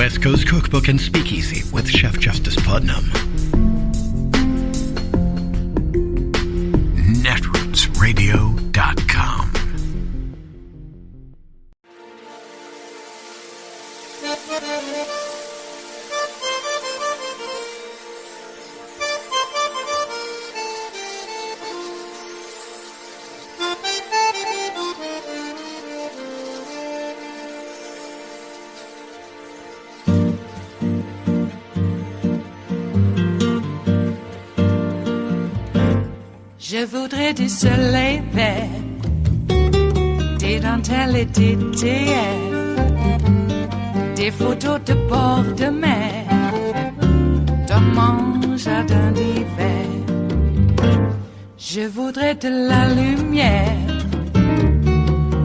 West Coast Cookbook and Speakeasy with Chef Justice Putnam. Netrootsradio.com. Je voudrais du soleil vert, des dentelles et des théières, des photos de bord de mer, dans mon jardin d'hiver. Je voudrais de la lumière,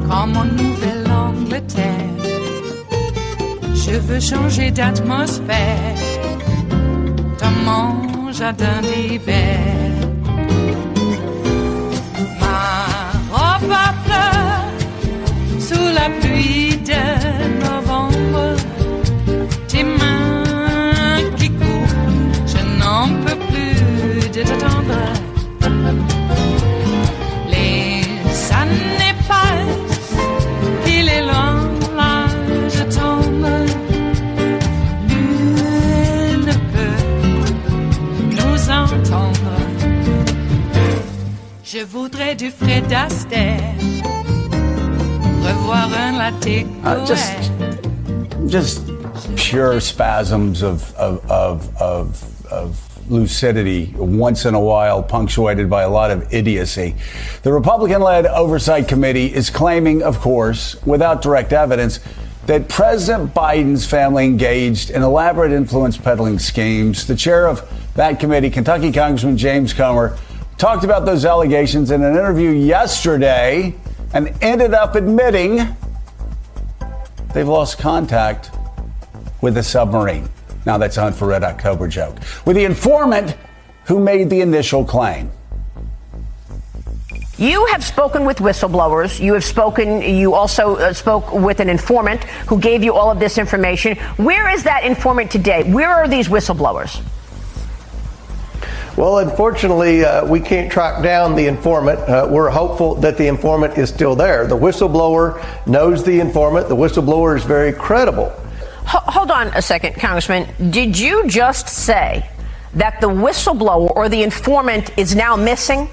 comme en Nouvelle-Angleterre. Je veux changer d'atmosphère, dans mon jardin d'hiver. Ma fleur sous la pluie de novembre, tes mains qui courent, je n'en peux plus de t'attendre. Les années passent, il est loin, là je tombe. Nul ne peut nous entendre. Je voudrais du Fred Astaire, revoir un latte just pure spasms of lucidity, once in a while, punctuated by a lot of idiocy. The Republican-led Oversight Committee is claiming, of course, without direct evidence, that President Biden's family engaged in elaborate influence peddling schemes. The chair of that committee, Kentucky Congressman James Comer, talked about those allegations in an interview yesterday and ended up admitting they've lost contact with the submarine. Now that's a Hunt for Red October joke. With the informant who made the initial claim. You have spoken with whistleblowers. You also spoke with an informant who gave you all of this information. Where is that informant today? Where are these whistleblowers? Well, unfortunately, we can't track down the informant. We're hopeful that the informant is still there. The whistleblower knows the informant. The whistleblower is very credible. Hold on a second, Congressman. Did you just say that the whistleblower or the informant is now missing?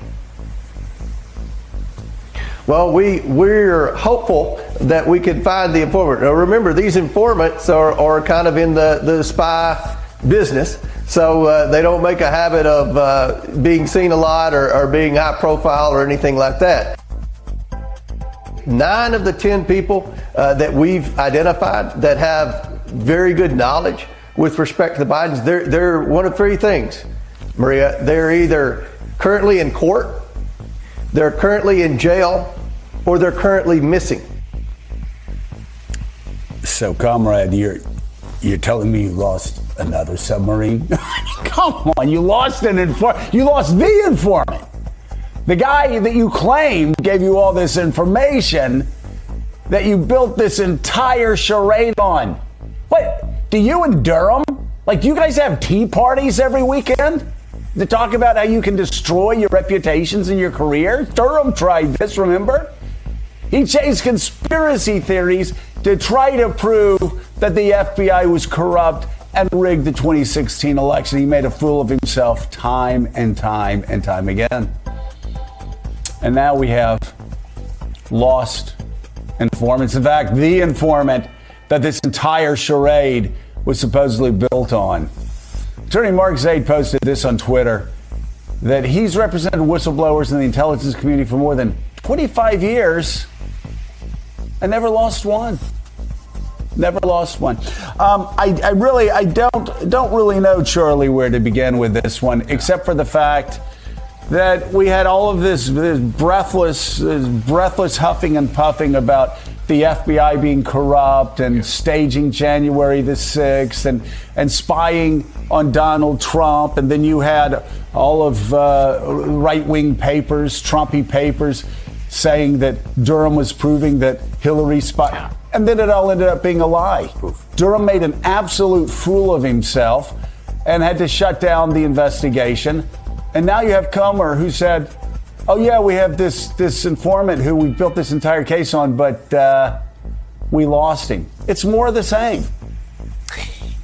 Well, we're hopeful that we can find the informant. Now, remember, these informants are kind of in the spy business. So they don't make a habit of being seen a lot or being high profile or anything like that. 9 of the 10 people that we've identified that have very good knowledge with respect to the Bidens, they're one of 3 things, Maria. They're either currently in court, they're currently in jail, or they're currently missing. So, comrade, you're telling me you lost another submarine? Come on, you lost the informant. The guy that you claimed gave you all this information that you built this entire charade on. What, do you and Durham, do you guys have tea parties every weekend to talk about how you can destroy your reputations and your career? Durham tried this, remember? He chased conspiracy theories to try to prove that the FBI was corrupt and rigged the 2016 election. He made a fool of himself time and time and time again. And now we have lost informants. In fact, the informant that this entire charade was supposedly built on. Attorney Mark Zaid posted this on Twitter, that he's represented whistleblowers in the intelligence community for more than 25 years and never lost one. Never lost one. I don't really know, Charlie, where to begin with this one, except for the fact that we had all of this breathless huffing and puffing about the FBI being corrupt and staging January the 6th and spying on Donald Trump. And then you had all of right-wing papers, Trumpy papers, saying that Durham was proving that Hillary spied. And then it all ended up being a lie. Durham made an absolute fool of himself and had to shut down the investigation. And now you have Comer, who said, oh, yeah, we have this informant who we built this entire case on, but we lost him. It's more of the same.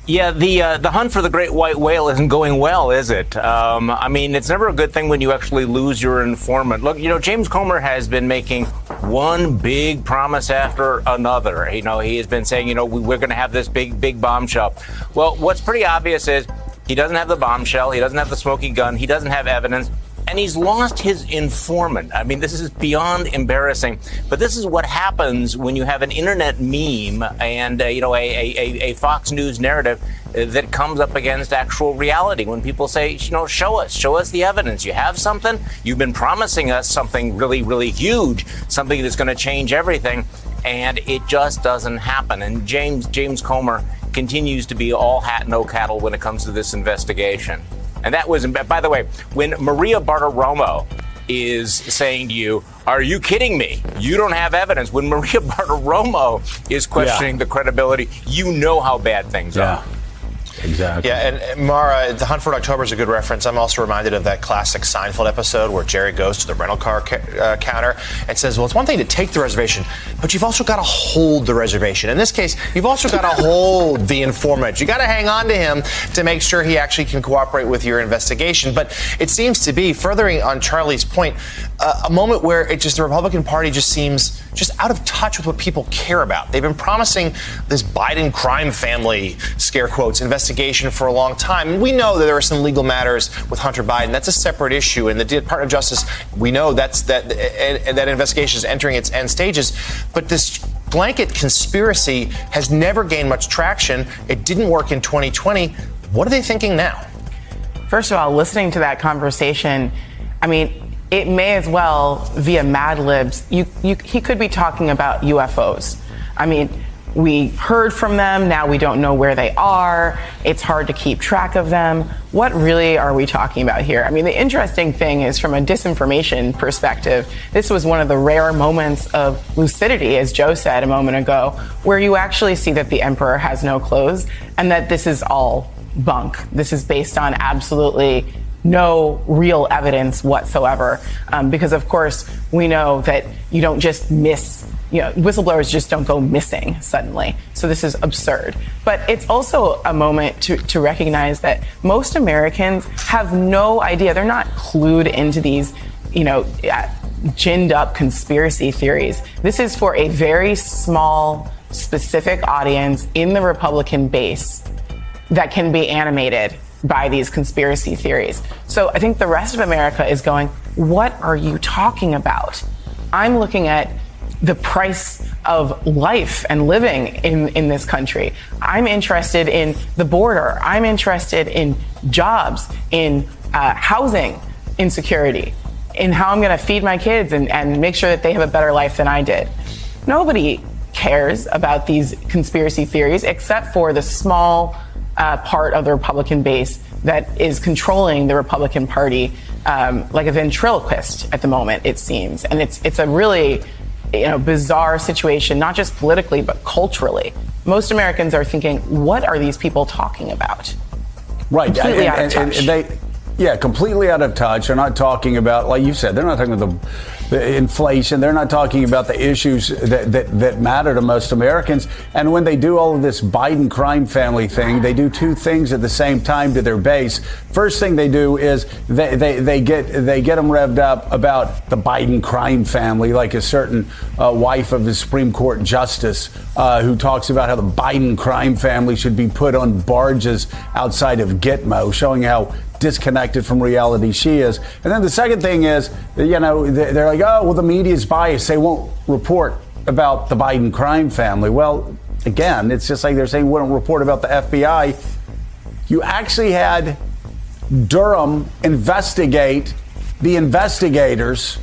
Yeah, the hunt for the great white whale isn't going well, is it? I mean, it's never a good thing when you actually lose your informant. Look, James Comer has been making one big promise after another. He has been saying, we're going to have this big bombshell. Well, what's pretty obvious is he doesn't have the bombshell. He doesn't have the smoking gun. He doesn't have evidence. And he's lost his informant. I mean, this is beyond embarrassing. But this is what happens when you have an internet meme and, a Fox News narrative that comes up against actual reality. When people say, show us the evidence. You have something. You've been promising us something really, really huge, something that's going to change everything. And it just doesn't happen. And James Comer continues to be all hat, no cattle when it comes to this investigation. And that was, by the way, when Maria Bartiromo is saying to you, are you kidding me? You don't have evidence. When Maria Bartiromo is questioning the credibility, you know how bad things are. Exactly. Yeah, and Mara, The Hunt for October is a good reference. I'm also reminded of that classic Seinfeld episode where Jerry goes to the rental car counter and says, well, it's one thing to take the reservation, but you've also got to hold the reservation. In this case, you've also got to hold the informant. You got to hang on to him to make sure he actually can cooperate with your investigation. But it seems to be, furthering on Charlie's point, a moment where the Republican Party just seems just out of touch with what people care about. They've been promising this Biden crime family, scare quotes, investigation for a long time. And we know that there are some legal matters with Hunter Biden. That's a separate issue. And the Department of Justice, we know that investigation is entering its end stages. But this blanket conspiracy has never gained much traction. It didn't work in 2020. What are they thinking now? First of all, listening to that conversation, I mean, it may as well, via Mad Libs, he could be talking about UFOs. I mean, we heard from them, now we don't know where they are, it's hard to keep track of them. What really are we talking about here? I mean, the interesting thing is, from a disinformation perspective, this was one of the rare moments of lucidity, as Joe said a moment ago, where you actually see that the emperor has no clothes and that this is all bunk. This is based on absolutely no real evidence whatsoever, because of course we know that you don't just miss, whistleblowers just don't go missing suddenly. So this is absurd. But it's also a moment to recognize that most Americans have no idea. They're not clued into these, ginned up conspiracy theories. This is for a very small, specific audience in the Republican base that can be animated by these conspiracy theories. So I think the rest of America is going, what are you talking about? I'm looking at the price of life and living in this country. I'm interested in the border. I'm interested in jobs, in housing insecurity, in how I'm going to feed my kids and make sure that they have a better life than I did. Nobody cares about these conspiracy theories except for the small part of the Republican base that is controlling the Republican Party like a ventriloquist at the moment, it seems. And it's a really bizarre situation, not just politically, but culturally. Most Americans are thinking, what are these people talking about? Right. Completely out of touch. Completely out of touch. They're not talking about, like you said, they're not talking about the inflation. They're not talking about the issues that matter to most Americans. And when they do all of this Biden crime family thing, they do two things at the same time to their base. First thing they do is they get them revved up about the Biden crime family, like a certain wife of the Supreme Court justice who talks about how the Biden crime family should be put on barges outside of Gitmo, showing how disconnected from reality she is. And then the second thing is, they're like, oh, well, the media's biased. They won't report about the Biden crime family. Well, again, it's just like they're saying, we won't report about the FBI. You actually had Durham investigate the investigators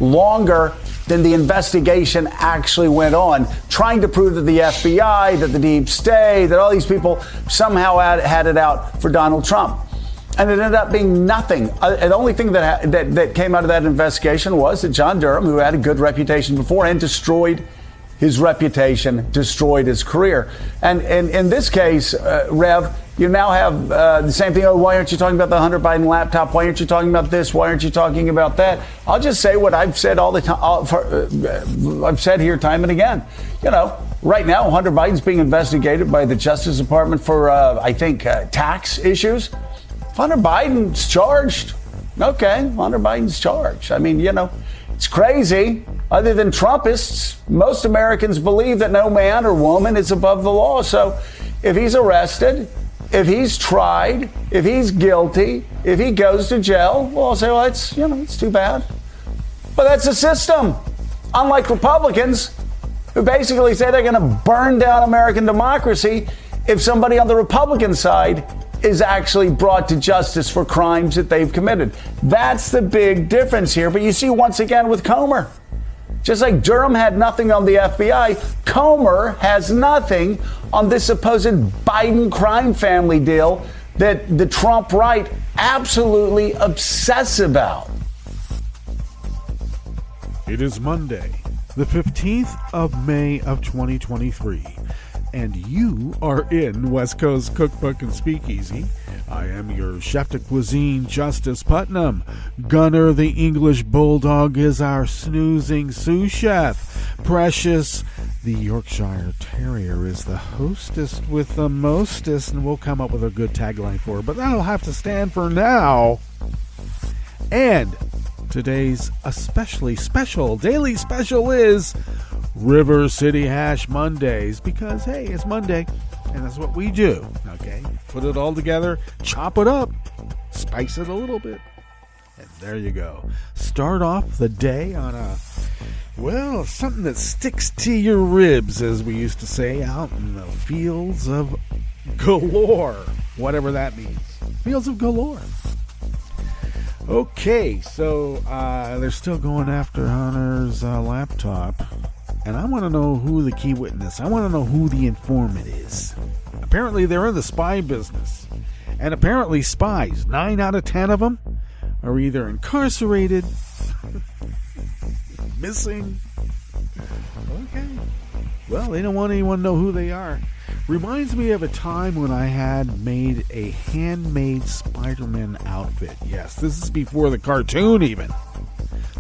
longer than the investigation actually went on, trying to prove that the FBI, that the deep state, that all these people somehow had it out for Donald Trump. And it ended up being nothing. The only thing that came out of that investigation was that John Durham, who had a good reputation beforehand, destroyed his reputation, destroyed his career. And in this case, Rev, you now have the same thing. Oh, why aren't you talking about the Hunter Biden laptop? Why aren't you talking about this? Why aren't you talking about that? I'll just say what I've said all the time. I've said here time and again. You know, right now, Hunter Biden's being investigated by the Justice Department for, I think, tax issues. If Hunter Biden's charged, okay, Hunter Biden's charged. I mean, you know, it's crazy. Other than Trumpists, most Americans believe that no man or woman is above the law. So if he's arrested, if he's tried, if he's guilty, if he goes to jail, well, I'll say, well, it's too bad. But that's the system. Unlike Republicans, who basically say they're going to burn down American democracy if somebody on the Republican side is actually brought to justice for crimes that they've committed. That's the big difference here. But you see, once again, with Comer, just like Durham had nothing on the FBI, Comer has nothing on this supposed Biden crime family deal that the Trump right absolutely obsess about. It is Monday, the 15th of May of 2023, and you are in West Coast Cookbook and Speakeasy. I am your chef de cuisine, Justice Putnam. Gunner the English Bulldog is our snoozing sous chef. Precious the Yorkshire Terrier is the hostess with the mostest, and we'll come up with a good tagline for her, but that'll have to stand for now. And today's especially special daily special is River City Hash Mondays, because hey, it's Monday and that's what we do. Okay, put it all together, chop it up, spice it a little bit, and there you go. Start off the day on something that sticks to your ribs, as we used to say out in the fields of galore, whatever that means. Fields of galore. Okay, so they're still going after Hunter's laptop, and I want to know who the key witness, I want to know who the informant is. Apparently they're in the spy business, and apparently spies, 9 out of 10 of them, are either incarcerated, missing. Okay, well, they don't want anyone to know who they are. Reminds me of a time when I had made a handmade Spider-Man outfit. Yes, this is before the cartoon even.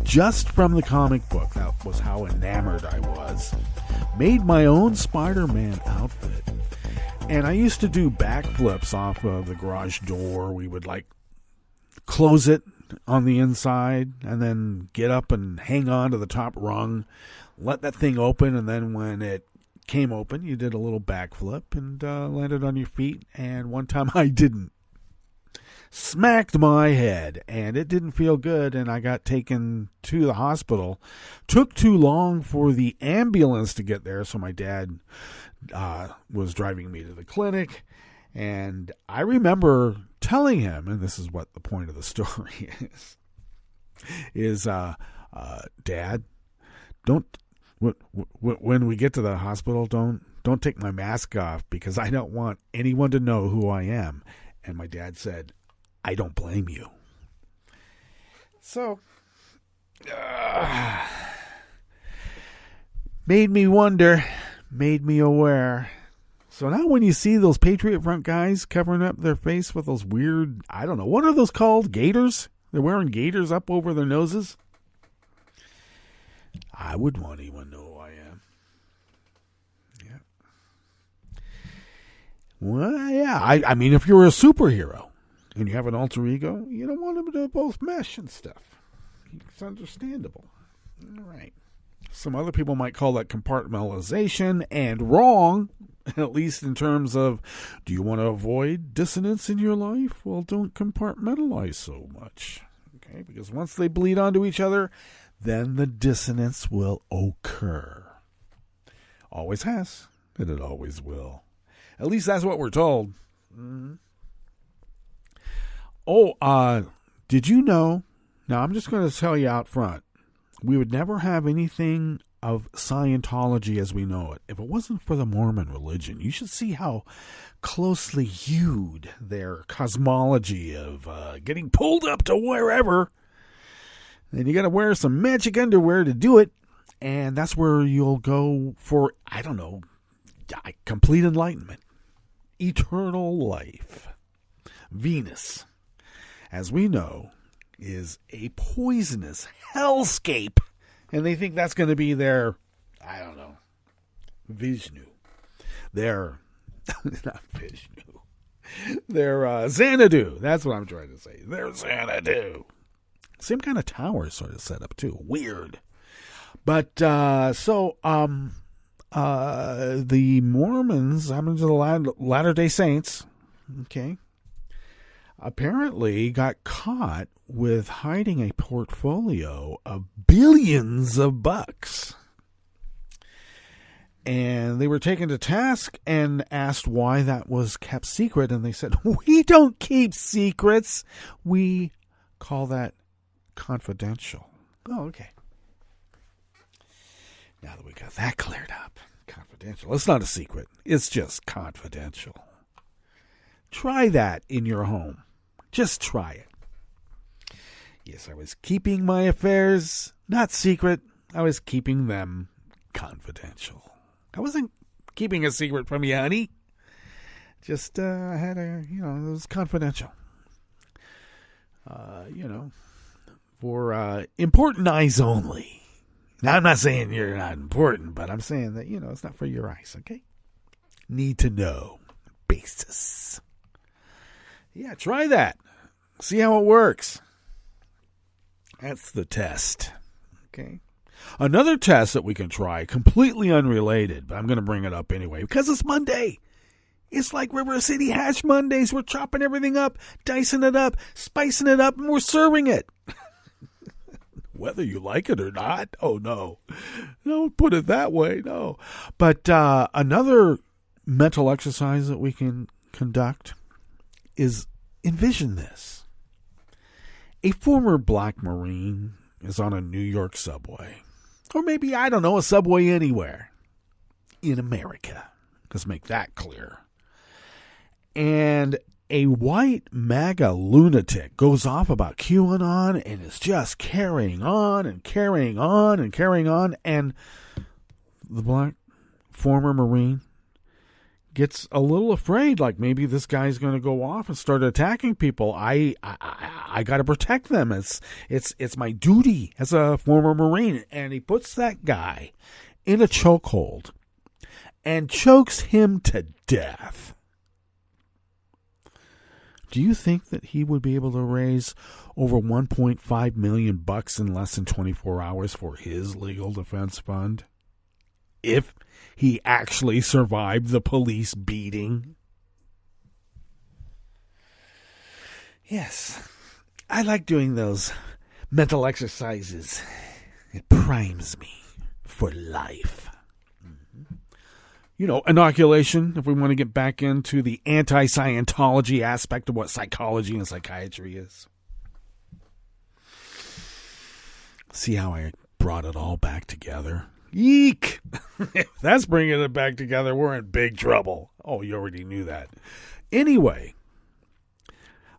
Just from the comic book. That was how enamored I was. Made my own Spider-Man outfit. And I used to do backflips off of the garage door. We would close it on the inside and then get up and hang on to the top rung. Let that thing open, and then when it came open, you did a little backflip and landed on your feet. And one time I didn't. Smacked my head, and it didn't feel good, and I got taken to the hospital. Took too long for the ambulance to get there, so my dad was driving me to the clinic. And I remember telling him, and this is what the point of the story is Dad, don't, when we get to the hospital, don't take my mask off, because I don't want anyone to know who I am. And my dad said, I don't blame you. So, made me wonder, made me aware. So now when you see those Patriot Front guys covering up their face with those weird, I don't know, what are those called? Gaiters? They're wearing gaiters up over their noses? I wouldn't want anyone to know who I am. Yeah. Well, yeah. I mean, if you're a superhero and you have an alter ego, you don't want them to both mesh and stuff. It's understandable. All right. Some other people might call that compartmentalization, and wrong, at least in terms of, do you want to avoid dissonance in your life? Well, don't compartmentalize so much. Okay, because once they bleed onto each other, then the dissonance will occur. Always has, and it always will. At least that's what we're told. Mm-hmm. Oh, did you know? Now, I'm just going to tell you out front. We would never have anything of Scientology as we know it if it wasn't for the Mormon religion. You should see how closely hued their cosmology of getting pulled up to wherever. And you got to wear some magic underwear to do it. And that's where you'll go for, I don't know, complete enlightenment, eternal life. Venus, as we know, is a poisonous hellscape. And they think that's going to be their, I don't know, Vishnu. Their, not Vishnu. Their Xanadu. That's what I'm trying to say. Their Xanadu. Same kind of tower sort of set up too. Weird. But, the Mormons, I'm into the Latter-day Saints, okay, apparently got caught with hiding a portfolio of billions of bucks. And they were taken to task and asked why that was kept secret. And they said, we don't keep secrets. We call that confidential. Oh, okay. Now that we got that cleared up, confidential. It's not a secret. It's just confidential. Try that in your home. Just try it. Yes, I was keeping my affairs not secret. I was keeping them confidential. I wasn't keeping a secret from you, honey. Just I had it was confidential. For important eyes only. Now, I'm not saying you're not important, but I'm saying that, it's not for your eyes, okay? Need to know basis. Yeah, try that. See how it works. That's the test, okay? Another test that we can try, completely unrelated, but I'm going to bring it up anyway, because it's Monday. It's like River City Hash Mondays. We're chopping everything up, dicing it up, spicing it up, and we're serving it. Whether you like it or not. Oh, no. Don't put it that way. No. But another mental exercise that we can conduct is envision this. A former black Marine is on a New York subway. Or maybe, I don't know, a subway anywhere in America. Let's make that clear. And a white MAGA lunatic goes off about QAnon and is just carrying on and carrying on and carrying on. And the black former Marine gets a little afraid, like maybe this guy's going to go off and start attacking people. I got to protect them. It's my duty as a former Marine. And he puts that guy in a chokehold and chokes him to death. Do you think that he would be able to raise over $1.5 million in less than 24 hours for his legal defense fund? If he actually survived the police beating? Yes, I like doing those mental exercises. It primes me for life. Inoculation, if we want to get back into the anti-Scientology aspect of what psychology and psychiatry is. See how I brought it all back together? Eek! If that's bringing it back together, we're in big trouble. Oh, you already knew that. Anyway,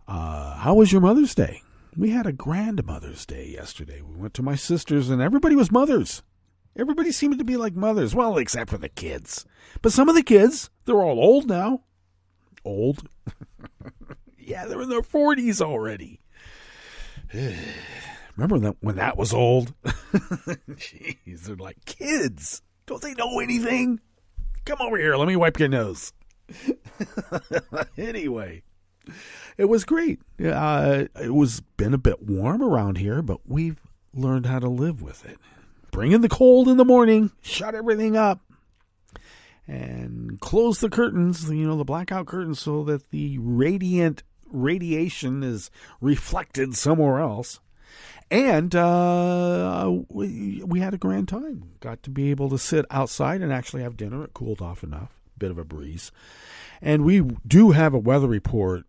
how was your Mother's Day? We had a grand Mother's Day yesterday. We went to my sister's and everybody was mothers. Everybody seemed to be like mothers. Well, except for the kids. But some of the kids, they're all old now. Old? Yeah, they're in their 40s already. Remember when that was old? Jeez, they're like kids. Don't they know anything? Come over here. Let me wipe your nose. Anyway, it was great. It was been a bit warm around here, but we've learned how to live with it. Bring in the cold in the morning, shut everything up, and close the curtains, the blackout curtains, so that the radiation is reflected somewhere else. And we had a grand time. Got to be able to sit outside and actually have dinner. It cooled off enough, bit of a breeze. And we do have a weather report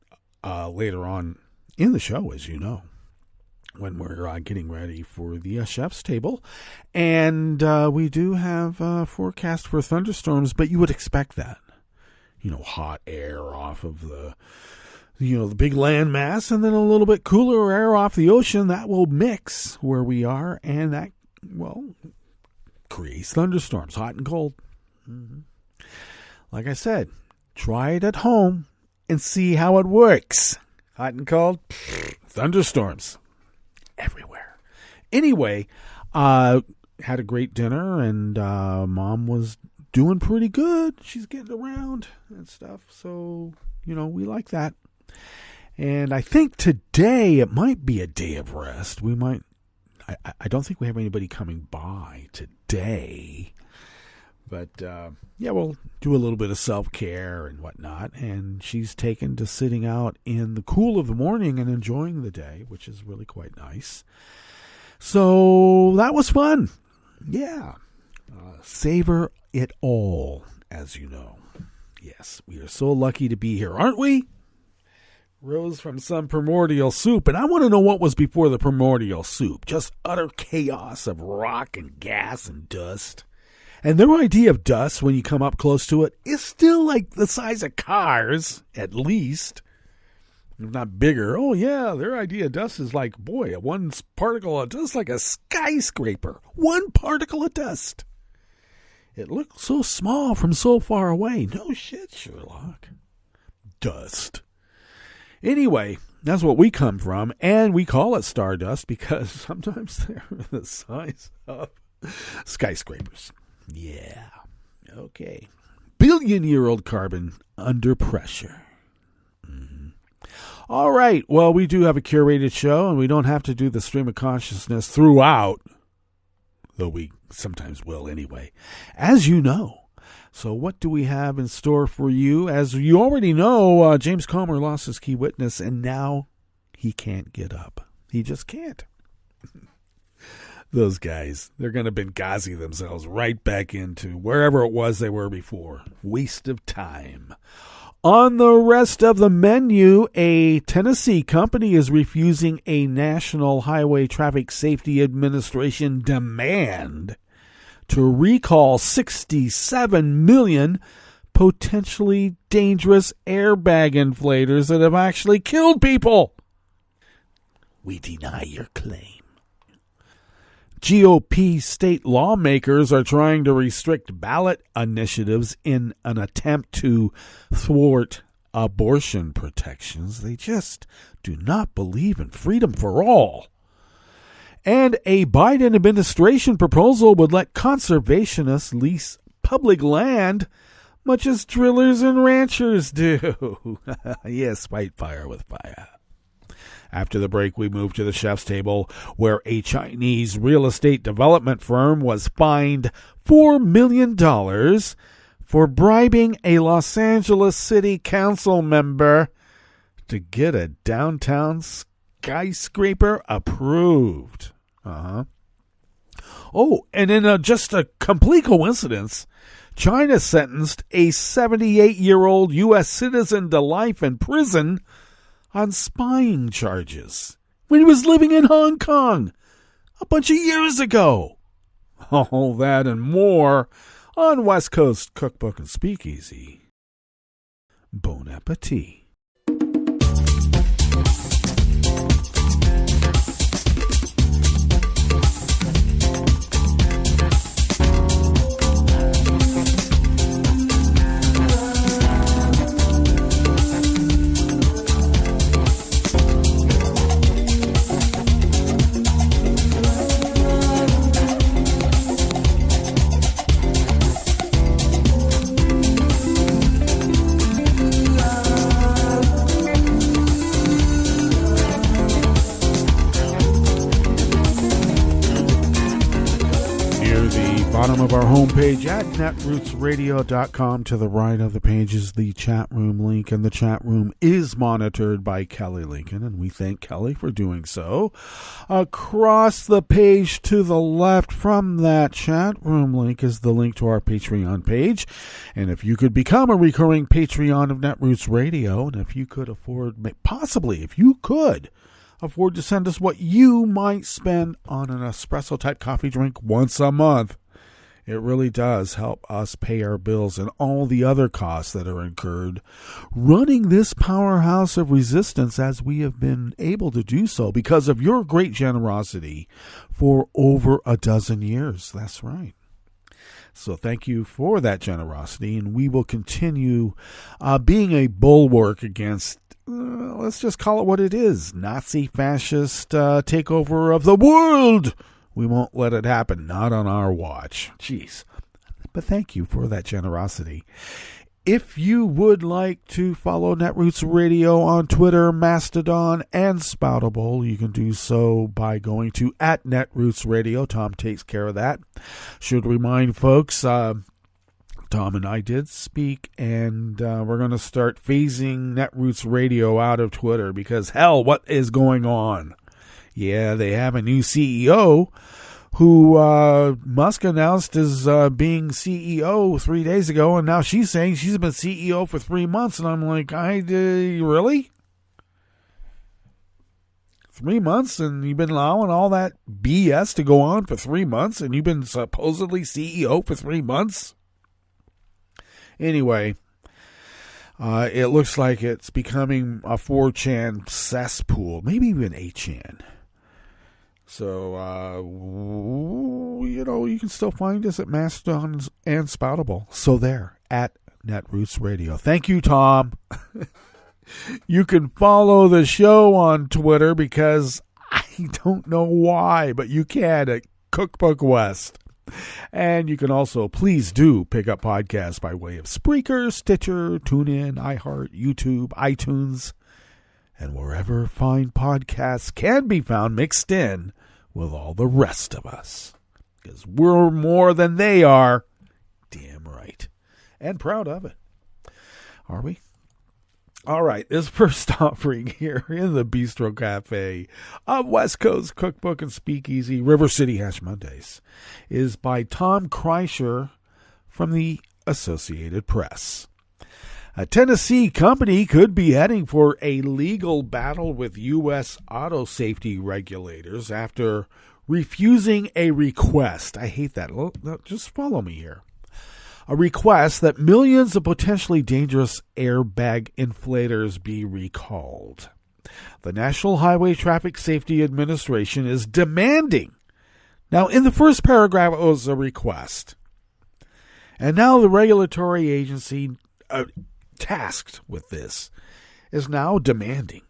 later on in the show, as you know, when we're getting ready for the chef's table. And we do have a forecast for thunderstorms, but you would expect that. Hot air off of the big land mass, and then a little bit cooler air off the ocean. That will mix where we are, and that, creates thunderstorms, hot and cold. Like I said, try it at home and see how it works. Hot and cold, thunderstorms everywhere. Anyway, had a great dinner, and Mom was doing pretty good. She's getting around and stuff, so, we like that. And I think today it might be a day of rest. We might, I don't think we have anybody coming by today. But, we'll do a little bit of self-care and whatnot. And she's taken to sitting out in the cool of the morning and enjoying the day, which is really quite nice. So that was fun. Yeah. Savor it all, as you know. Yes, we are so lucky to be here, aren't we? Rose from some primordial soup, and I want to know what was before the primordial soup. Just utter chaos of rock and gas and dust. And their idea of dust, when you come up close to it, is still like the size of cars, at least. If not bigger. Oh, yeah, their idea of dust is like, boy, one particle of dust like a skyscraper. One particle of dust. It looks so small from so far away. No shit, Sherlock. Dust. Anyway, that's what we come from, and we call it stardust because sometimes they're the size of skyscrapers. Yeah. Okay. Billion-year-old carbon under pressure. All right. Well, we do have a curated show, and we don't have to do the stream of consciousness throughout, though we sometimes will anyway, as you know. So what do we have in store for you? As you already know, James Comer lost his key witness, and now he can't get up. He just can't. Those guys, they're going to Benghazi themselves right back into wherever it was they were before. Waste of time. On the rest of the menu, a Tennessee company is refusing a National Highway Traffic Safety Administration demand to recall 67 million potentially dangerous airbag inflators that have actually killed people. We deny your claim. GOP state lawmakers are trying to restrict ballot initiatives in an attempt to thwart abortion protections. They just do not believe in freedom for all. And a Biden administration proposal would let conservationists lease public land, much as drillers and ranchers do. Yes, fight fire with fire. After the break, we move to the chef's table, where a Chinese real estate development firm was fined $4 million for bribing a Los Angeles City Council member to get a downtown skyscraper approved. Oh, and in just a complete coincidence, China sentenced a 78-year-old U.S. citizen to life in prison on spying charges when he was living in Hong Kong a bunch of years ago. All that and more on West Coast Cookbook and Speakeasy. Bon appetit. Bottom of our homepage at netrootsradio.com. To the right of the page is the chat room link, and the chat room is monitored by Kelly Lincoln, and we thank Kelly for doing so. Across the page to the left from that chat room link is the link to our Patreon page, and if you could become a recurring Patreon of Netroots Radio, and if you could afford, possibly if you could afford to send us what you might spend on an espresso type coffee drink once a month, it really does help us pay our bills and all the other costs that are incurred running this powerhouse of resistance, as we have been able to do so because of your great generosity for over a dozen years. That's right. So thank you for that generosity, and we will continue being a bulwark against, let's just call it what it is, Nazi fascist takeover of the world. We won't let it happen, not on our watch. Jeez. But thank you for that generosity. If you would like to follow Netroots Radio on Twitter, Mastodon, and Spoutable, you can do so by going to @Netroots Radio. Tom takes care of that. Should remind folks, Tom and I did speak, and we're going to start phasing Netroots Radio out of Twitter because, hell, what is going on? Yeah, they have a new CEO who Musk announced as being CEO 3 days ago, and now she's saying she's been CEO for 3 months, and I'm like, really? 3 months, and you've been allowing all that BS to go on for 3 months, and you've been supposedly CEO for 3 months? Anyway, it looks like it's becoming a 4chan cesspool, maybe even 8chan. So, you can still find us at Mastodon and Spoutable. So there, at Netroots Radio. Thank you, Tom. You can follow the show on Twitter because I don't know why, but you can at Cookbook West. And you can also, please do pick up podcasts by way of Spreaker, Stitcher, TuneIn, iHeart, YouTube, iTunes, and wherever fine podcasts can be found mixed in with all the rest of us. Because we're more than they are. Damn right. And proud of it. Are we? All right, this first offering here in the Bistro Cafe of West Coast Cookbook and Speakeasy, River City Hash Mondays, is by Tom Kreischer from the Associated Press. A Tennessee company could be heading for a legal battle with U.S. auto safety regulators after refusing a request. I hate that. Just follow me here. A request that millions of potentially dangerous airbag inflators be recalled. The National Highway Traffic Safety Administration is demanding. Now, in the first paragraph, it was a request. And now the regulatory agency tasked with this is now demanding.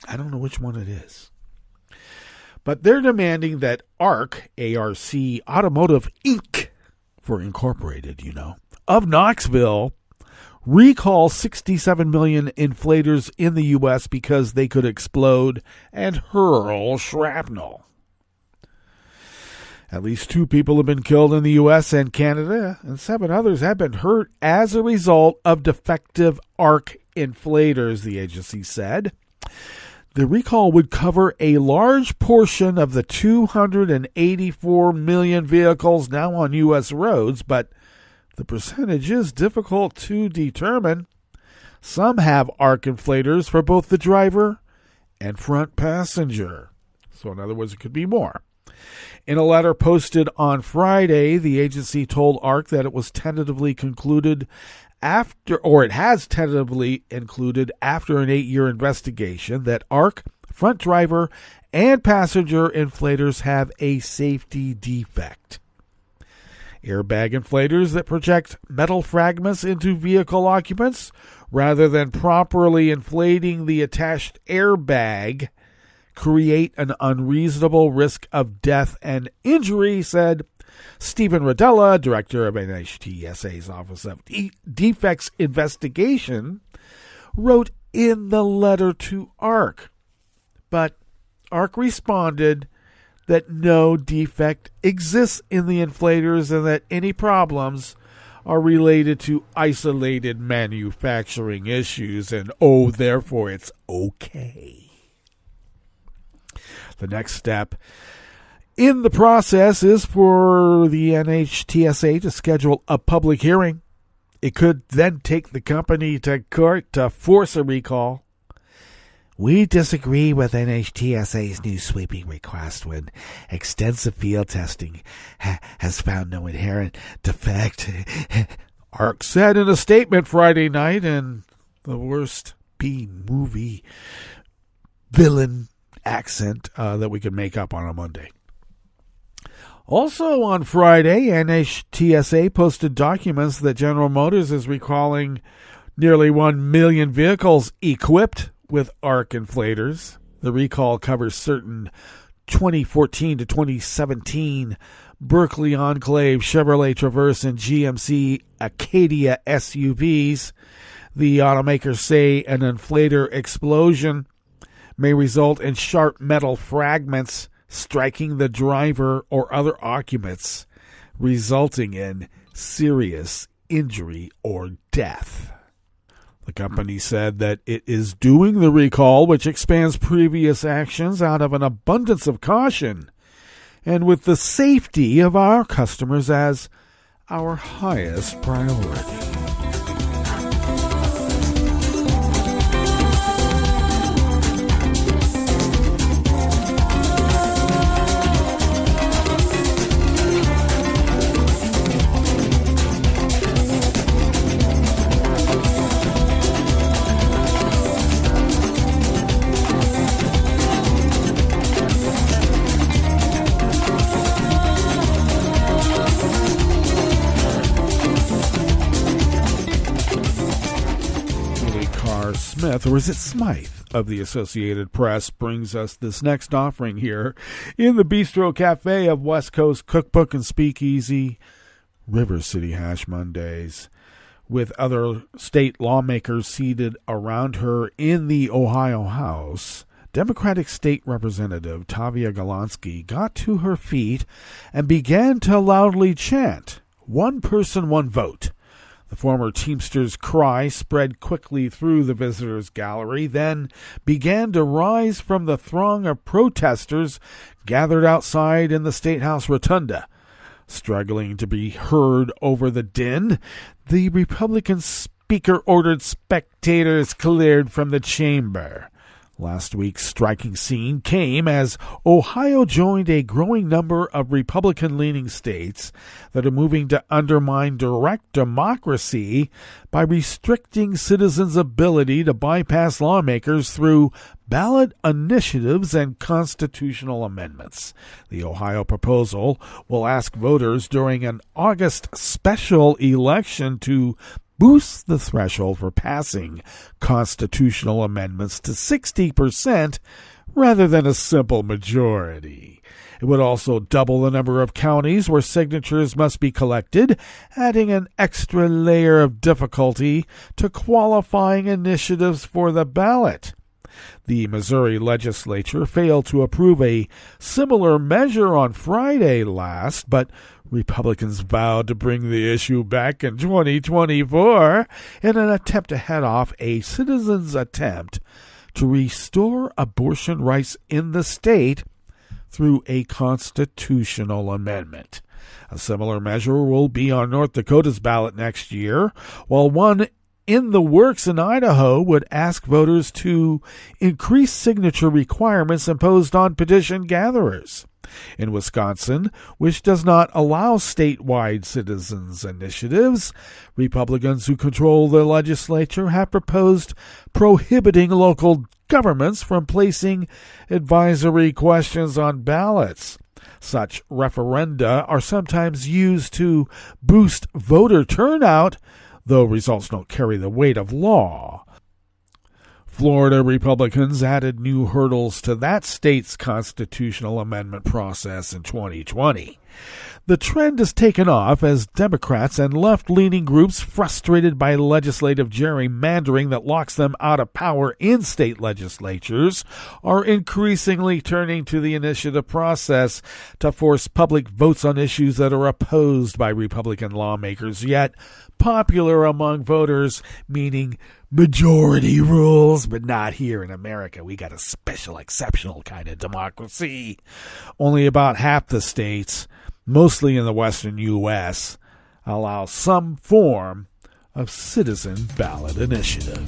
I don't know which one it is. But they're demanding that ARC, A-R-C, Automotive Inc., for Incorporated, of Knoxville, recall 67 million inflators in the U.S. because they could explode and hurl shrapnel. At least 2 people have been killed in the U.S. and Canada, and 7 others have been hurt as a result of defective ARC inflators, the agency said. The recall would cover a large portion of the 284 million vehicles now on U.S. roads, but the percentage is difficult to determine. Some have ARC inflators for both the driver and front passenger. So in other words, it could be more. In a letter posted on Friday, the agency told ARC that it was tentatively concluded after an 8-year investigation that ARC, front driver, and passenger inflators have a safety defect. Airbag inflators that project metal fragments into vehicle occupants rather than properly inflating the attached airbag create an unreasonable risk of death and injury, said Stephen Rodella, director of NHTSA's Office of Defects Investigation, wrote in the letter to ARC. But ARC responded that no defect exists in the inflators and that any problems are related to isolated manufacturing issues and, therefore it's okay. The next step in the process is for the NHTSA to schedule a public hearing. It could then take the company to court to force a recall. We disagree with NHTSA's new sweeping request when extensive field testing has found no inherent defect, ARC said in a statement Friday night, and the worst B-movie villain accent that we could make up on a Monday. Also on Friday, NHTSA posted documents that General Motors is recalling nearly 1 million vehicles equipped with arc inflators. The recall covers certain 2014 to 2017 Berkeley Enclave, Chevrolet Traverse, and GMC Acadia SUVs. The automakers say an inflator explosion may result in sharp metal fragments striking the driver or other occupants, resulting in serious injury or death. The company said that it is doing the recall, which expands previous actions out of an abundance of caution, and with the safety of our customers as our highest priority. Smith, or is it Smythe, of the Associated Press, brings us this next offering here in the Bistro Cafe of West Coast Cookbook and Speakeasy, River City Hash Mondays, with other state lawmakers seated around her in the Ohio House. Democratic State Representative Tavia Golansky got to her feet and began to loudly chant, "One person, one vote." The former Teamster's cry spread quickly through the visitors' gallery, then began to rise from the throng of protesters gathered outside in the State House rotunda. Struggling to be heard over the din, the Republican Speaker ordered spectators cleared from the chamber. Last week's striking scene came as Ohio joined a growing number of Republican-leaning states that are moving to undermine direct democracy by restricting citizens' ability to bypass lawmakers through ballot initiatives and constitutional amendments. The Ohio proposal will ask voters during an August special election to boost the threshold for passing constitutional amendments to 60% rather than a simple majority. It would also double the number of counties where signatures must be collected, adding an extra layer of difficulty to qualifying initiatives for the ballot. The Missouri legislature failed to approve a similar measure on Friday last, but Republicans vowed to bring the issue back in 2024 in an attempt to head off a citizens' attempt to restore abortion rights in the state through a constitutional amendment. A similar measure will be on North Dakota's ballot next year, while one in the works in Idaho would ask voters to increase signature requirements imposed on petition gatherers. In Wisconsin, which does not allow statewide citizens' initiatives, Republicans who control the legislature have proposed prohibiting local governments from placing advisory questions on ballots. Such referenda are sometimes used to boost voter turnout, though results don't carry the weight of law. Florida Republicans added new hurdles to that state's constitutional amendment process in 2020. The trend has taken off as Democrats and left-leaning groups frustrated by legislative gerrymandering that locks them out of power in state legislatures are increasingly turning to the initiative process to force public votes on issues that are opposed by Republican lawmakers, yet popular among voters, meaning majority rules, but not here in America. We got a special, exceptional kind of democracy. Only about half the states, mostly in the western U.S., allow some form of citizen ballot initiative.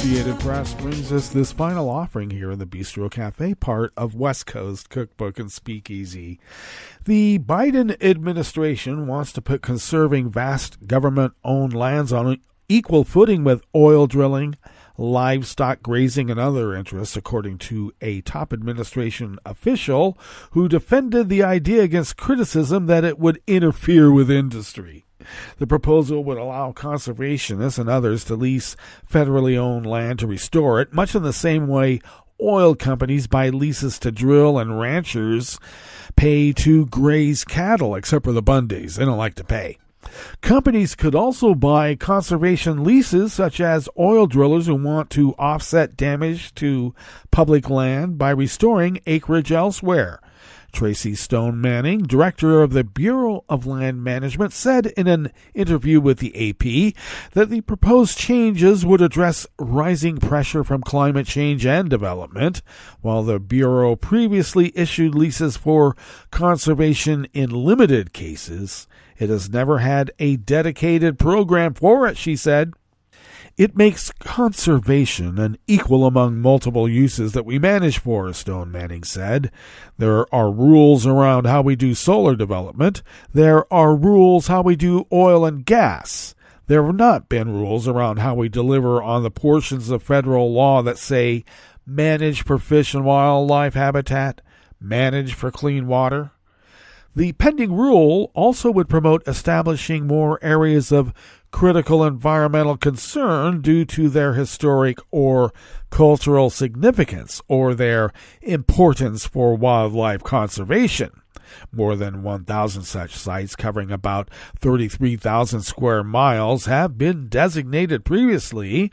Associated Press brings us this final offering here in the Bistro Cafe, part of West Coast Cookbook and Speakeasy. The Biden administration wants to put conserving vast government-owned lands on equal footing with oil drilling, livestock grazing, and other interests, according to a top administration official who defended the idea against criticism that it would interfere with industry. The proposal would allow conservationists and others to lease federally owned land to restore it, much in the same way oil companies buy leases to drill and ranchers pay to graze cattle, except for the Bundys. They don't like to pay. Companies could also buy conservation leases, such as oil drillers who want to offset damage to public land by restoring acreage elsewhere. Tracy Stone Manning, director of the Bureau of Land Management, said in an interview with the AP that the proposed changes would address rising pressure from climate change and development. While the Bureau previously issued leases for conservation in limited cases, it has never had a dedicated program for it, she said. It makes conservation an equal among multiple uses that we manage for, Stone Manning said. There are rules around how we do solar development. There are rules how we do oil and gas. There have not been rules around how we deliver on the portions of federal law that say manage for fish and wildlife habitat, manage for clean water. The pending rule also would promote establishing more areas of critical environmental concern due to their historic or cultural significance or their importance for wildlife conservation. More than 1,000 such sites covering about 33,000 square miles have been designated previously.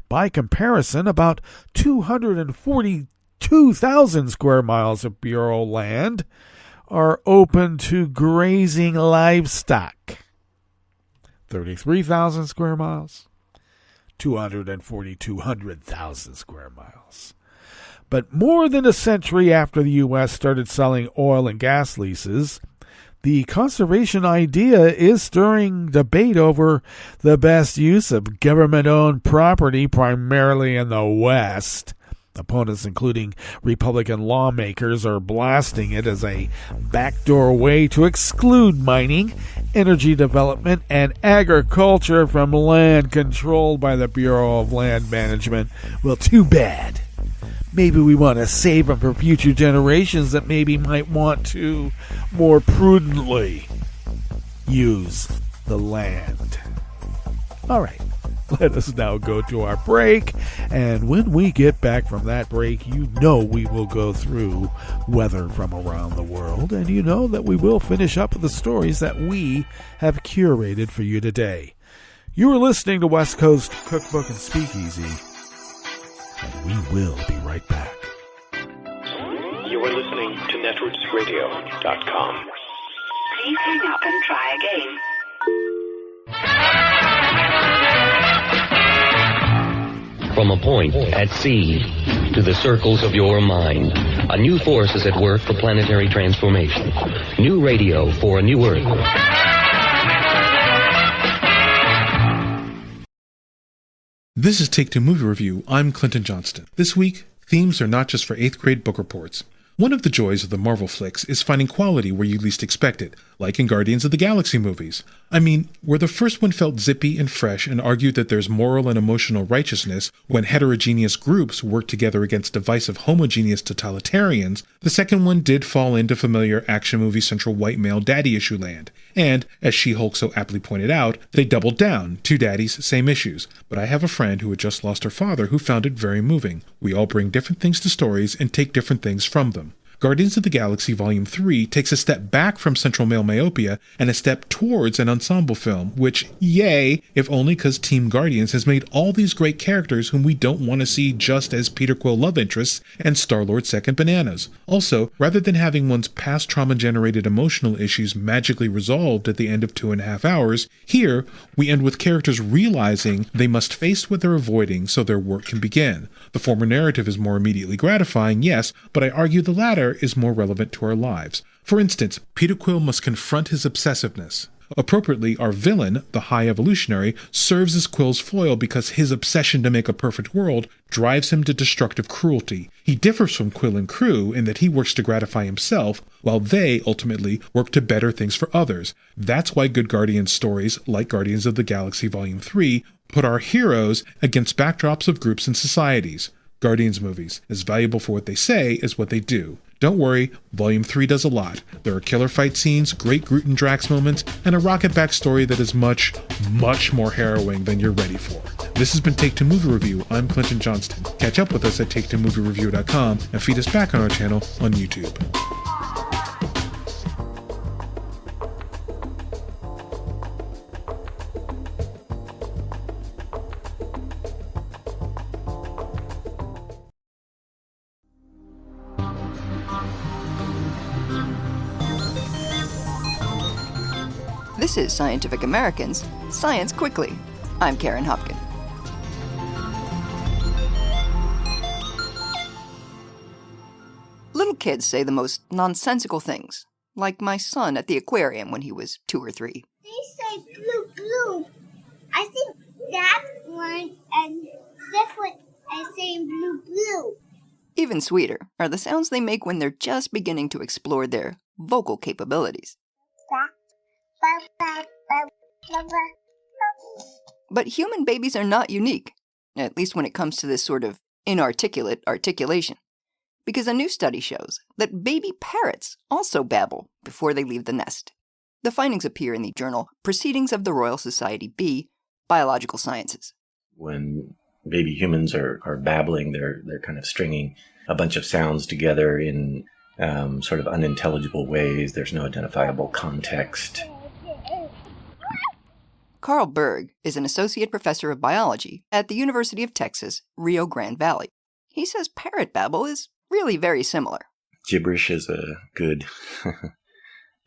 By comparison, about 242,000 square miles of Bureau land are open to grazing livestock. 33,000 square miles, 200,000 square miles. But more than a century after the U.S. started selling oil and gas leases, the conservation idea is stirring debate over the best use of government-owned property, primarily in the West. Opponents, including Republican lawmakers, are blasting it as a backdoor way to exclude mining, energy development, and agriculture from land controlled by the Bureau of Land Management. Well, too bad. Maybe we want to save them for future generations that maybe might want to more prudently use the land. All right. Let us now go to our break, and when we get back from that break, you know we will go through weather from around the world, and you know that we will finish up with the stories that we have curated for you today. You are listening to West Coast Cookbook and Speakeasy, and we will be right back. You are listening to netrootsradio.com. Please hang up and try again. From a point at sea to the circles of your mind, a new force is at work for planetary transformation. New radio for a new Earth. This is Take Two Movie Review. I'm Clinton Johnston. This week, themes are not just for 8th grade book reports. One of the joys of the Marvel flicks is finding quality where you least expect it, like in Guardians of the Galaxy movies. I mean, where the first one felt zippy and fresh and argued that there's moral and emotional righteousness when heterogeneous groups work together against divisive homogeneous totalitarians, the second one did fall into familiar action movie central white male daddy issue land. And, as She-Hulk so aptly pointed out, they doubled down, 2 daddies, same issues. But I have a friend who had just lost her father who found it very moving. We all bring different things to stories and take different things from them. Guardians of the Galaxy Volume 3 takes a step back from central male myopia and a step towards an ensemble film, which, yay, if only because Team Guardians has made all these great characters whom we don't want to see just as Peter Quill love interests and Star-Lord second bananas. Also, rather than having one's past trauma-generated emotional issues magically resolved at the end of 2.5 hours, here we end with characters realizing they must face what they're avoiding so their work can begin. The former narrative is more immediately gratifying, yes, but I argue the latter is more relevant to our lives. For instance, Peter Quill must confront his obsessiveness. Appropriately, our villain, the High Evolutionary, serves as Quill's foil because his obsession to make a perfect world drives him to destructive cruelty. He differs from Quill and crew in that he works to gratify himself, while they, ultimately, work to better things for others. That's why good Guardians stories, like Guardians of the Galaxy Volume 3, put our heroes against backdrops of groups and societies. Guardians movies, as valuable for what they say as what they do. Don't worry, Volume 3 does a lot. There are killer fight scenes, great Groot and Drax moments, and a rocket backstory that is much, much more harrowing than you're ready for. This has been Take Two Movie Review. I'm Clinton Johnston. Catch up with us at TakeTwoMovieReview.com and feed us back on our channel on YouTube. This is Scientific American's Science Quickly. I'm Karen Hopkin. Little kids say the most nonsensical things, like my son at the aquarium when he was 2 or 3. They say blue, blue. I think that one and this one is saying blue, blue. Even sweeter are the sounds they make when they're just beginning to explore their vocal capabilities. But human babies are not unique, at least when it comes to this sort of inarticulate articulation, because a new study shows that baby parrots also babble before they leave the nest. The findings appear in the journal Proceedings of the Royal Society B, Biological Sciences. When baby humans are babbling, they're kind of stringing a bunch of sounds together in sort of unintelligible ways. There's no identifiable context. Carl Berg is an associate professor of biology at the University of Texas, Rio Grande Valley. He says parrot babble is really very similar. Gibberish is a good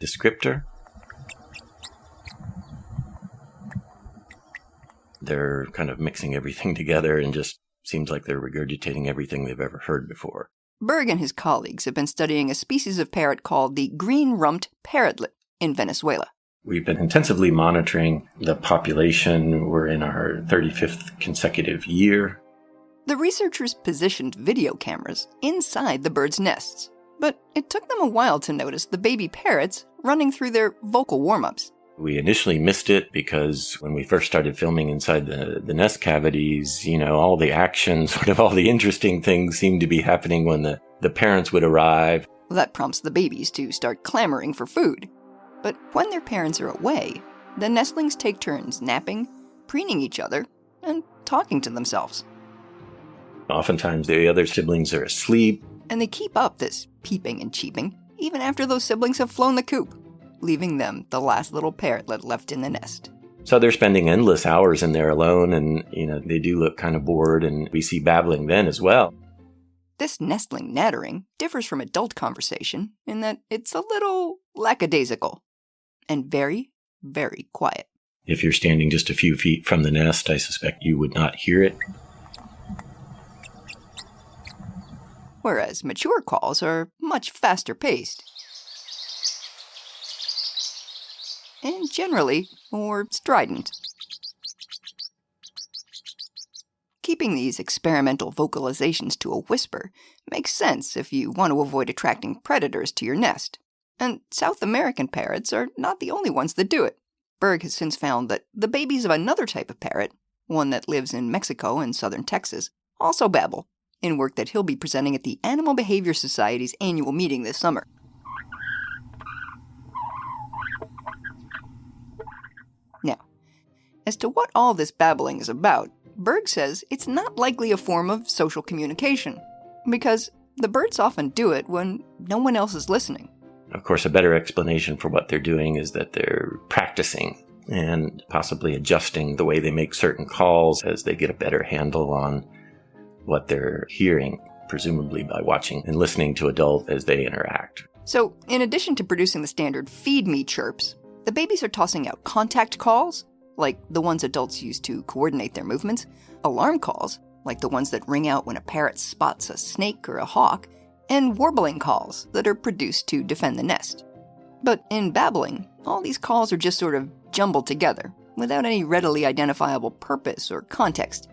descriptor. They're kind of mixing everything together and just seems like they're regurgitating everything they've ever heard before. Berg and his colleagues have been studying a species of parrot called the green-rumped parrotlet in Venezuela. We've been intensively monitoring the population. We're in our 35th consecutive year. The researchers positioned video cameras inside the birds' nests, but it took them a while to notice the baby parrots running through their vocal warm-ups. We initially missed it because when we first started filming inside the nest cavities, all the action, sort of all the interesting things seemed to be happening when the parents would arrive. That prompts the babies to start clamoring for food. But when their parents are away, the nestlings take turns napping, preening each other, and talking to themselves. Oftentimes the other siblings are asleep. And they keep up this peeping and cheeping, even after those siblings have flown the coop, leaving them the last little parrotlet left in the nest. So they're spending endless hours in there alone, and, they do look kind of bored, and we see babbling then as well. This nestling nattering differs from adult conversation in that it's a little lackadaisical and very, very quiet. If you're standing just a few feet from the nest, I suspect you would not hear it. Whereas mature calls are much faster paced. And generally more strident. Keeping these experimental vocalizations to a whisper makes sense if you want to avoid attracting predators to your nest. And South American parrots are not the only ones that do it. Berg has since found that the babies of another type of parrot, one that lives in Mexico and southern Texas, also babble, in work that he'll be presenting at the Animal Behavior Society's annual meeting this summer. Now, as to what all this babbling is about, Berg says it's not likely a form of social communication, because the birds often do it when no one else is listening. Of course, a better explanation for what they're doing is that they're practicing and possibly adjusting the way they make certain calls as they get a better handle on what they're hearing, presumably by watching and listening to adults as they interact. So, in addition to producing the standard feed me chirps, the babies are tossing out contact calls, like the ones adults use to coordinate their movements, alarm calls, like the ones that ring out when a parrot spots a snake or a hawk, and warbling calls that are produced to defend the nest. But in babbling, all these calls are just sort of jumbled together, without any readily identifiable purpose or context.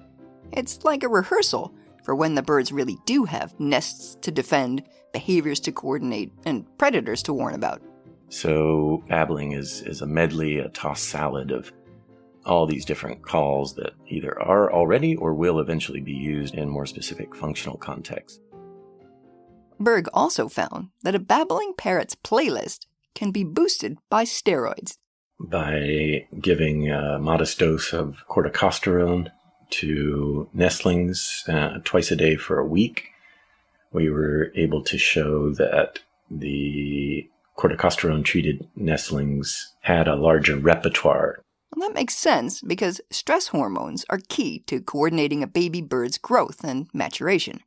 It's like a rehearsal for when the birds really do have nests to defend, behaviors to coordinate, and predators to warn about. So babbling is a medley, a tossed salad of all these different calls that either are already or will eventually be used in more specific functional contexts. Berg also found that a babbling parrot's playlist can be boosted by steroids. By giving a modest dose of corticosterone to nestlings twice a day for a week, we were able to show that the corticosterone-treated nestlings had a larger repertoire. Well, that makes sense because stress hormones are key to coordinating a baby bird's growth and maturation.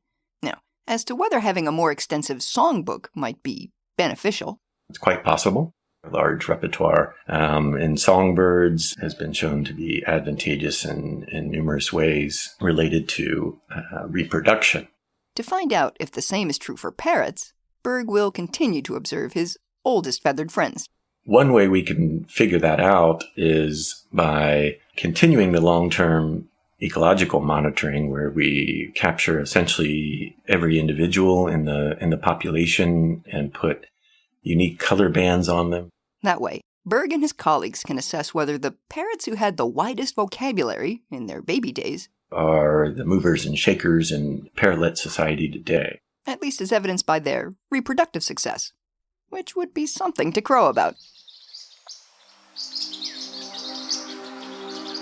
Now, as to whether having a more extensive songbook might be beneficial, it's quite possible. A large repertoire in songbirds has been shown to be advantageous in numerous ways related to reproduction. To find out if the same is true for parrots, Berg will continue to observe his oldest feathered friends. One way we can figure that out is by continuing the long-term ecological monitoring, where we capture essentially every individual in the population and put unique color bands on them. That way, Berg and his colleagues can assess whether the parrots who had the widest vocabulary in their baby days are the movers and shakers in parrotlet society today. At least as evidenced by their reproductive success, which would be something to crow about.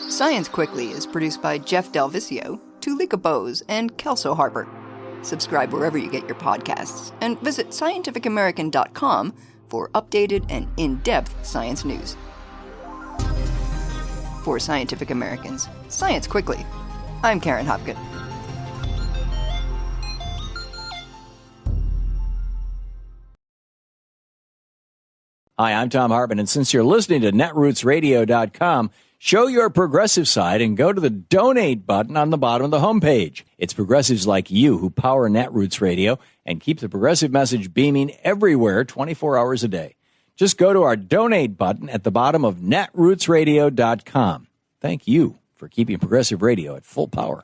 Science Quickly is produced by Jeff Delvisio, Tulika Bose, and Kelso Harper. Subscribe wherever you get your podcasts, and visit scientificamerican.com for updated and in-depth science news. For Scientific Americans, Science Quickly, I'm Karen Hopkett. Hi, I'm Tom Hartman, and since you're listening to netrootsradio.com, show your progressive side and go to the donate button on the bottom of the homepage. It's progressives like you who power Netroots Radio and keep the progressive message beaming everywhere 24 hours a day. Just go to our donate button at the bottom of netrootsradio.com. Thank you for keeping progressive radio at full power.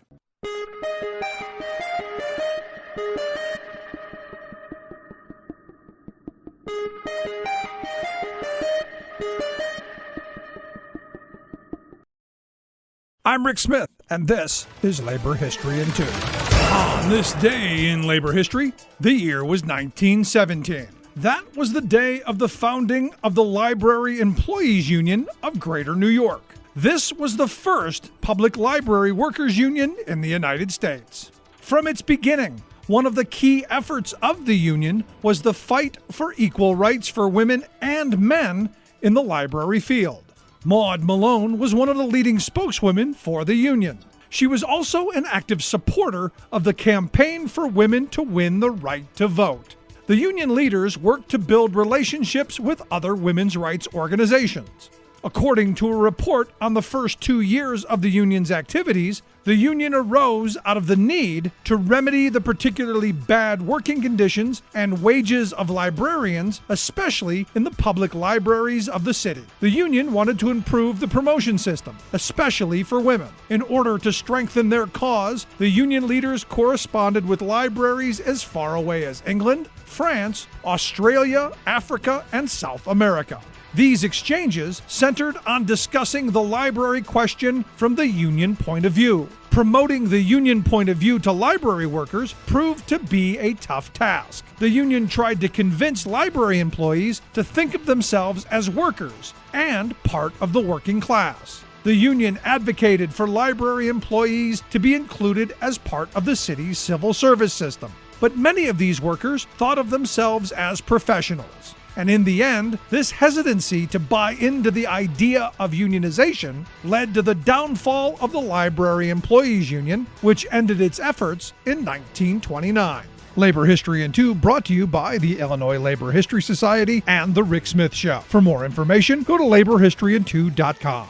I'm Rick Smith, and this is Labor History in 2. On this day in labor history, the year was 1917. That was the day of the founding of the Library Employees Union of Greater New York. This was the first public library workers' union in the United States. From its beginning, one of the key efforts of the union was the fight for equal rights for women and men in the library field. Maud Malone was one of the leading spokeswomen for the union. She was also an active supporter of the campaign for women to win the right to vote. The union leaders worked to build relationships with other women's rights organizations. According to a report on the first 2 years of the union's activities, the union arose out of the need to remedy the particularly bad working conditions and wages of librarians, especially in the public libraries of the city. The union wanted to improve the promotion system, especially for women. In order to strengthen their cause, the union leaders corresponded with libraries as far away as England, France, Australia, Africa, and South America. These exchanges centered on discussing the library question from the union point of view. Promoting the union point of view to library workers proved to be a tough task. The union tried to convince library employees to think of themselves as workers and part of the working class. The union advocated for library employees to be included as part of the city's civil service system. But many of these workers thought of themselves as professionals. And in the end, this hesitancy to buy into the idea of unionization led to the downfall of the Library Employees Union, which ended its efforts in 1929. Labor History in 2 brought to you by the Illinois Labor History Society and The Rick Smith Show. For more information, go to laborhistoryin2.com.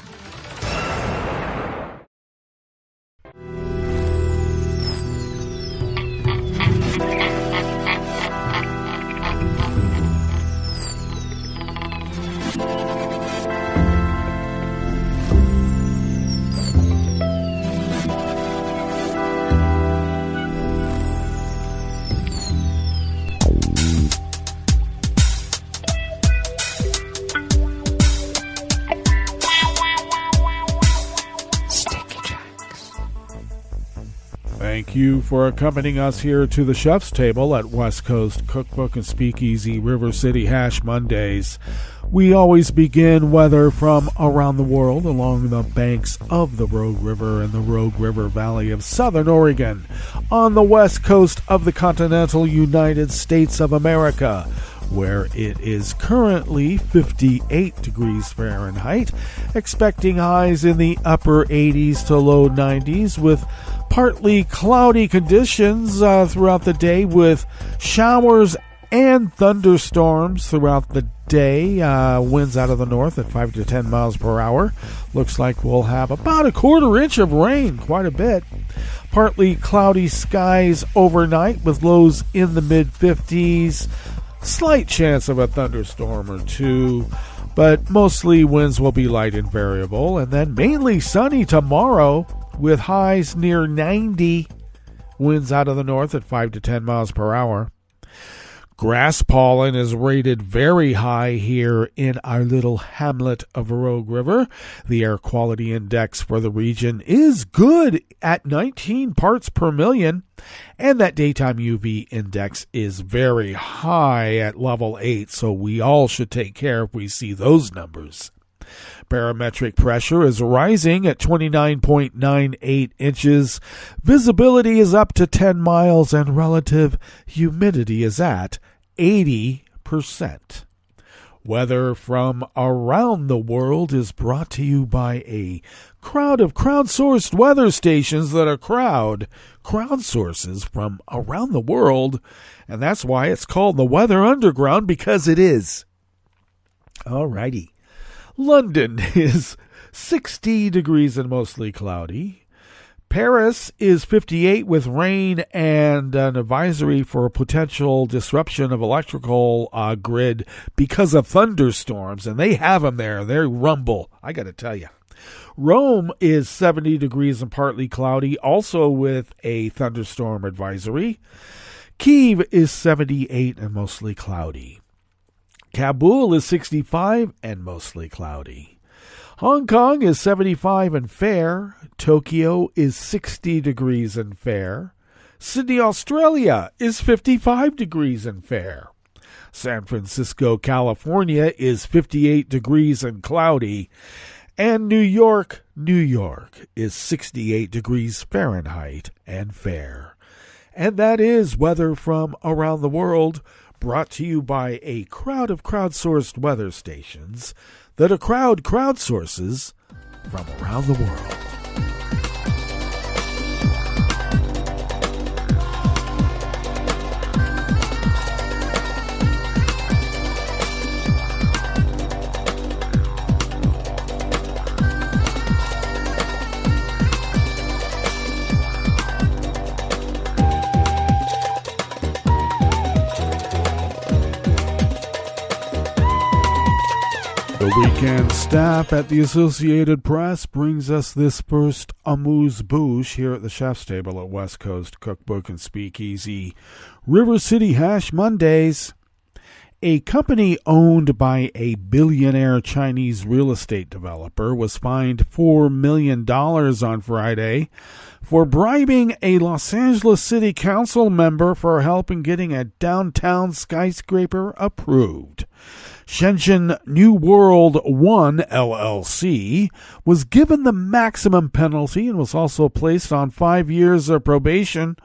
Thank you for accompanying us here to the chef's table at West Coast Cookbook and Speakeasy River City Hash Mondays. We always begin weather from around the world along the banks of the Rogue River and the Rogue River Valley of Southern Oregon on the west coast of the continental United States of America, where it is currently 58 degrees Fahrenheit, expecting highs in the upper 80s to low 90s with partly cloudy conditions throughout the day with showers and thunderstorms throughout the day. Winds out of the north at 5 to 10 miles per hour. Looks like we'll have about a quarter inch of rain, quite a bit. Partly cloudy skies overnight with lows in the mid-50s. Slight chance of a thunderstorm or two, but mostly winds will be light and variable. And then mainly sunny tomorrow with highs near 90. Winds out of the north at 5 to 10 miles per hour. Grass pollen is rated very high here in our little hamlet of Rogue River. The air quality index for the region is good at 19 parts per million, and that daytime UV index is very high at level 8, so we all should take care if we see those numbers. Barometric pressure is rising at 29.98 inches. Visibility is up to 10 miles and relative humidity is at 80%. Weather from around the world is brought to you by a crowd of crowdsourced weather stations that are crowdsources from around the world, and that's why it's called the Weather Underground, because it is. Alrighty. London is 60 degrees and mostly cloudy. Paris is 58 with rain and an advisory for a potential disruption of electrical grid because of thunderstorms, and they have them there. They rumble, I got to tell you. Rome is 70 degrees and partly cloudy, also with a thunderstorm advisory. Kyiv is 78 and mostly cloudy. Kabul is 65 and mostly cloudy. Hong Kong is 75 and fair. Tokyo is 60 degrees and fair. Sydney, Australia is 55 degrees and fair. San Francisco, California is 58 degrees and cloudy. And New York is 68 degrees Fahrenheit and fair. And that is weather from around the world, brought to you by a crowd of crowdsourced weather stations that a crowd crowdsources from around the world. The weekend staff at the Associated Press brings us this first amuse-bouche here at the chef's table at West Coast Cookbook and Speakeasy River City Hash Mondays. A company owned by a billionaire Chinese real estate developer was fined $4 million on Friday for bribing a Los Angeles City Council member for help in getting a downtown skyscraper approved. Shenzhen New World 1 LLC was given the maximum penalty and was also placed on 5 years of probation,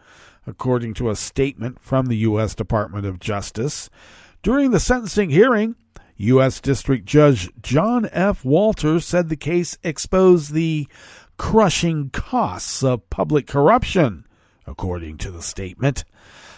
according to a statement from the U.S. Department of Justice. During the sentencing hearing, U.S. District Judge John F. Walter said the case exposed the crushing costs of public corruption, according to the statement.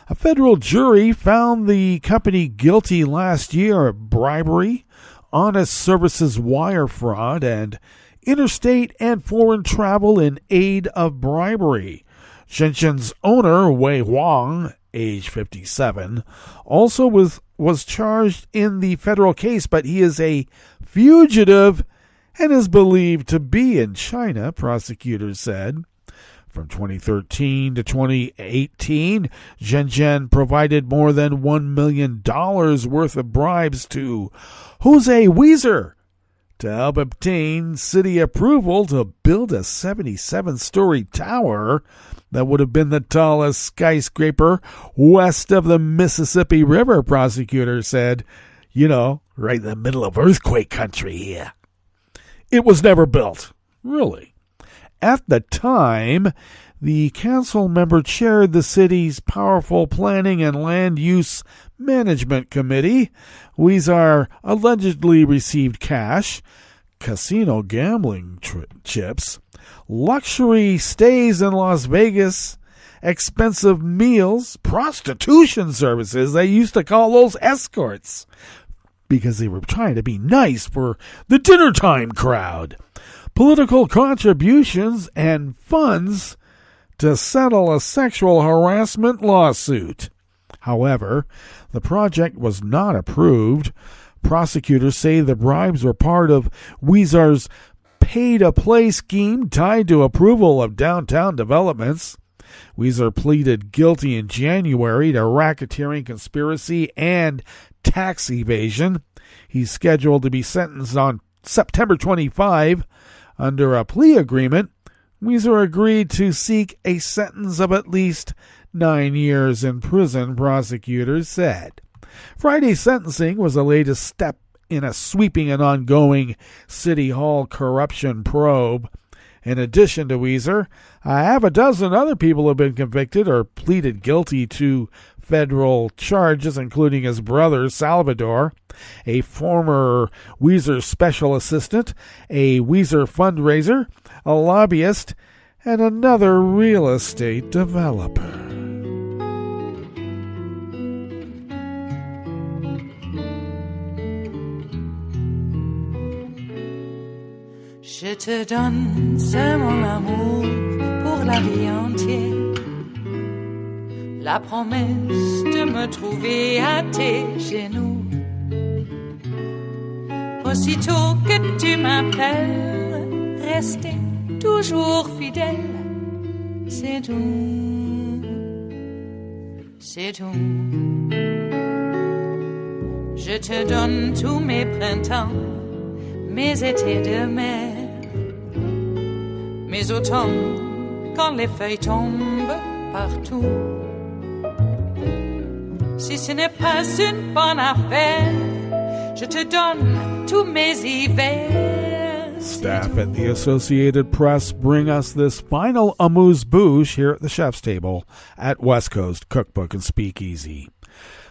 A federal jury found the company guilty last year of bribery, honest services wire fraud, and interstate and foreign travel in aid of bribery. Shenzhen's owner, Wei Huang, age 57, also was charged in the federal case, but he is a fugitive and is believed to be in China, prosecutors said. From 2013 to 2018, Shenzhen provided more than $1 million worth of bribes to Jose Weezer, to help obtain city approval to build a 77-story tower that would have been the tallest skyscraper west of the Mississippi River, prosecutors said. You know, right in the middle of earthquake country here. It was never built. Really. At the time, the council member chaired the city's powerful planning and land use management committee. Weezer allegedly received cash, casino gambling chips, luxury stays in Las Vegas, expensive meals, prostitution services. They used to call those escorts because they were trying to be nice for the dinner time crowd. Political contributions and funds to settle a sexual harassment lawsuit. However, the project was not approved. Prosecutors say the bribes were part of Weezer's pay-to-play scheme tied to approval of downtown developments. Weezer pleaded guilty in January to racketeering, conspiracy, and tax evasion. He's scheduled to be sentenced on September 25. Under a plea agreement, Weezer agreed to seek a sentence of at least 9 years in prison, prosecutors said. Friday's sentencing was the latest step in a sweeping and ongoing City Hall corruption probe. In addition to Weezer, half a dozen other people have been convicted or pleaded guilty to federal charges, including his brother, Salvador, a former Weezer special assistant, a Weezer fundraiser, a lobbyist, and another real estate developer. Je te donne ce mon amour pour la vie entière, la promesse de me trouver à tes genoux. Aussitôt que tu m'appelles, rester toujours fidèle, c'est tout, c'est tout. Je te donne tous mes printemps, mes étés de mer, mes automnes quand les feuilles tombent partout. Si ce n'est pas une bonne affaire, je te donne tous mes hivers. Staff at the Associated Press bring us this final amuse-bouche here at the chef's table at West Coast Cookbook and Speakeasy.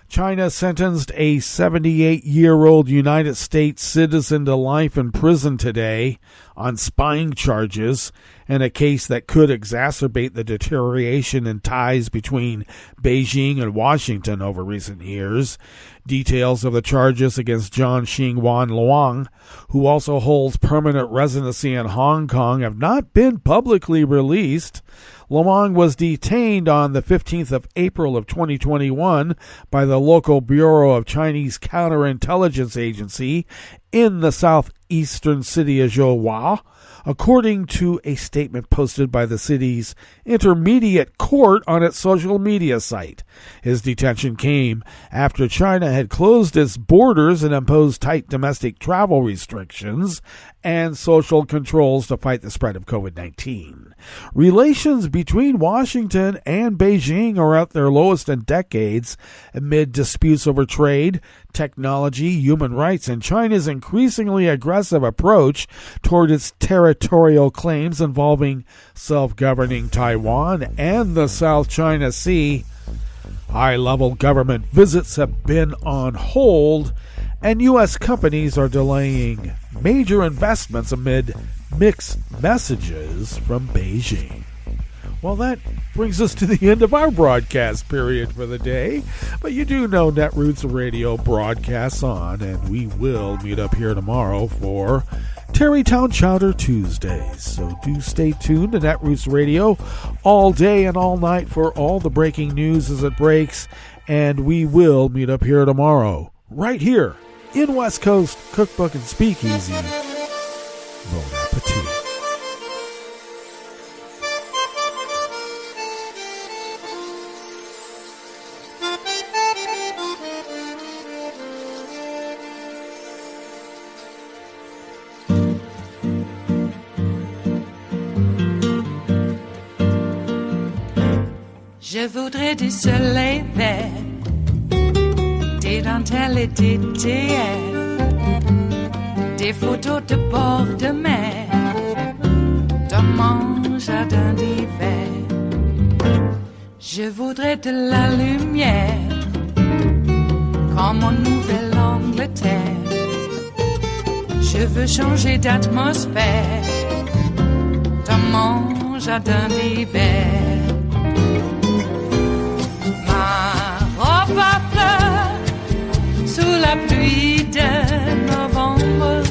China sentenced a 78-year-old United States citizen to life in prison today on spying charges in a case that could exacerbate the deterioration in ties between Beijing and Washington over recent years. Details of the charges against John Xingwan Luang, who also holds permanent residency in Hong Kong, have not been publicly released. Luang was detained on the 15th of April of 2021 by the local Bureau of Chinese Counterintelligence Agency in the southeastern city of Zhouhua, according to a statement posted by the city's intermediate court on its social media site. His detention came after China had closed its borders and imposed tight domestic travel restrictions and social controls to fight the spread of COVID-19. Relations between Washington and Beijing are at their lowest in decades amid disputes over trade, technology, human rights, and China's increasingly aggressive approach toward its territorial claims involving self-governing Taiwan and the South China Sea. High-level government visits have been on hold, and U.S. companies are delaying major investments amid mixed messages from Beijing. Well, that brings us to the end of our broadcast period for the day. But you do know Netroots Radio broadcasts on, and we will meet up here tomorrow for Terrytown Chowder Tuesdays. So do stay tuned to Netroots Radio all day and all night for all the breaking news as it breaks. And we will meet up here tomorrow, right here in West Coast Cookbook and Speakeasy. Bon appetit. Je voudrais du soleil vert, des dentelles et des théières, des photos de bord de mer, dans mon jardin d'hiver. Je voudrais de la lumière, comme en Nouvelle-Angleterre. Je veux changer d'atmosphère, dans mon jardin d'hiver. Ma fleur sous la pluie de novembre,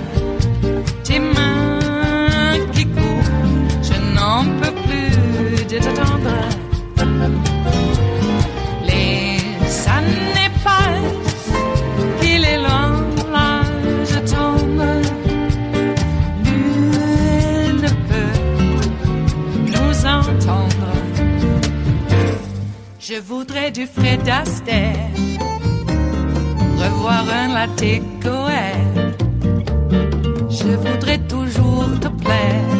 tes mains qui courent, je n'en peux plus de t'attendre. Les années passent, il est loin, là je tombe. Nul ne peut nous entendre. Je voudrais du Fred Astaire, revoir un latte Goël. Je voudrais toujours te plaire,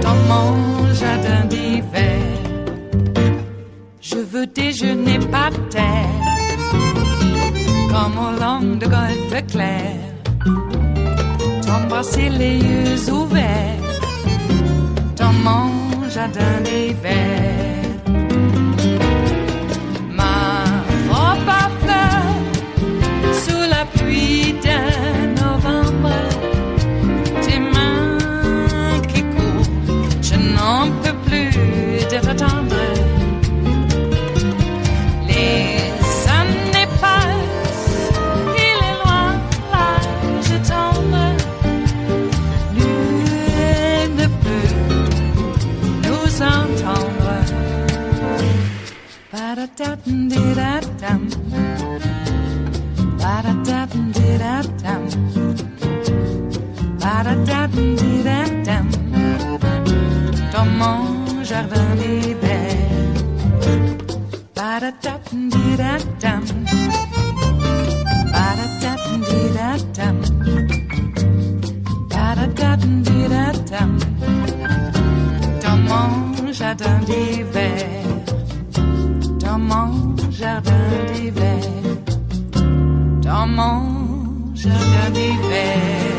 dans mon jardin d'hiver. Je veux déjeuner par terre, comme au long de golfe clair, t'embrasser les yeux ouverts, dans mon jardin d'hiver. Sous la pluie de novembre, tes mains qui courent, je n'en peux plus de t'attendre. Les années passent, il est loin, là je tombe. Nul ne peut nous entendre. Ba-da-da-dum-di-da-dum. Ba-da-da-dum-di-da-dum. Ba-da-da-dum-di-da-dum. Dans mon jardin d'hiver. Ba-da-da-dum-di-da-dum. Ba-da-da-dum-di-da-dum. Ba-da-da-dum-di-da-dum. Dans mon jardin d'hiver. Dans mon jardin d'hiver. Dans mon jardin d'hiver.